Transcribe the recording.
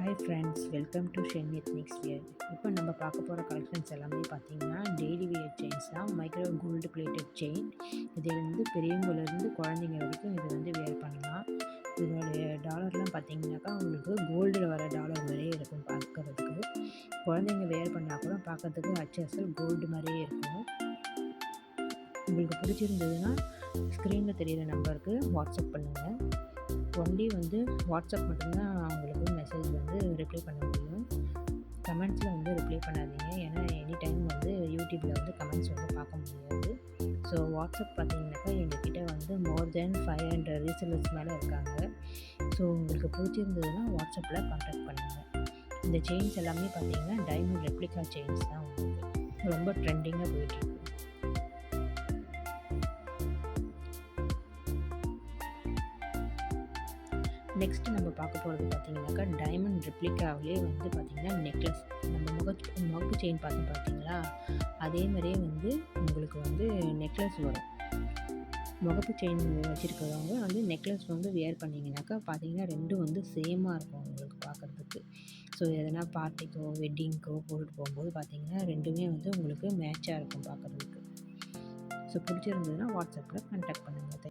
Hi friends, welcome to Shen ethnics wear. இப்போ நம்ம பார்க்க போகிற கலெக்ஷன்ஸ் எல்லாமே பார்த்தீங்கன்னா டெய்லி வியர் செயின்ஸ் தான். Micro gold plated chain. இதிலேருந்து பெரியவங்கலேருந்து குழந்தைங்க வரைக்கும் இது வந்து வியர் பண்ணலாம். இதோடைய டாலர்லாம் பார்த்தீங்கன்னாக்கா உங்களுக்கு கோல்டில் வர டாலர் மாதிரியே இருக்கும் பார்க்குறதுக்கு. குழந்தைங்க வியர் பண்ணால் கூட பார்க்கறதுக்கு அச்சசல் கோல்டு மாதிரியே இருக்கும். உங்களுக்கு பிடிச்சிருந்ததுன்னா ஸ்க்ரீனில் தெரிகிற நம்பருக்கு வாட்ஸ்அப் பண்ணுங்கள். ஒன்லி வந்து வாட்ஸ்அப் மட்டும்தான் உங்களுக்கு மெசேஜ் வந்து ரிப்ளை பண்ண முடியும். கமெண்ட்ஸில் வந்து ரிப்ளை பண்ணாதீங்க, ஏன்னா எனி டைம் வந்து யூடியூப்பில் வந்து கமெண்ட்ஸ் வந்து பார்க்க முடியாது. ஸோ வாட்ஸ்அப் பார்த்தீங்கன்னாக்கா எங்ககிட்ட வந்து மோர் தென் 500 ரீசெல்லர்ஸ் மேலே இருக்காங்க. ஸோ உங்களுக்கு பிடிச்சிருந்ததுன்னா வாட்ஸ்அப்பில் கான்டாக்ட் பண்ணுங்கள். இந்த செயின்ஸ் எல்லாமே பார்த்தீங்கன்னா டைமண்ட் ரெப்ளிகா செயின்ஸ் தான் உங்களுக்கு ரொம்ப ட்ரெண்டிங்காக போயிட்டுருக்கு. நெக்ஸ்ட்டு நம்ம பார்க்க போகிறது பார்த்தீங்கன்னாக்கா டைமண்ட் ரெப்ளிகாவிலே வந்து பார்த்திங்கன்னா நெக்லஸ். நம்ம முகப்பு செயின் பார்த்தீங்களா, அதே மாதிரியே வந்து உங்களுக்கு வந்து நெக்லஸ் வரும். முகப்பு செயின் வச்சுருக்கிறவங்க வந்து நெக்லஸ் வந்து வியர் பண்ணிங்கனாக்கா பார்த்தீங்கன்னா ரெண்டும் வந்து சேமாக இருக்கும் உங்களுக்கு பார்க்குறதுக்கு. ஸோ எதனா பார்ட்டிக்கோ வெட்டிங்க்கோ போட்டு போகும்போது பார்த்தீங்கன்னா ரெண்டுமே வந்து உங்களுக்கு மேட்சாக இருக்கும் பார்க்குறதுக்கு. ஸோ பிடிச்சிருந்ததுன்னா வாட்ஸ்அப்பில் கான்டாக்ட் பண்ணுங்கள்.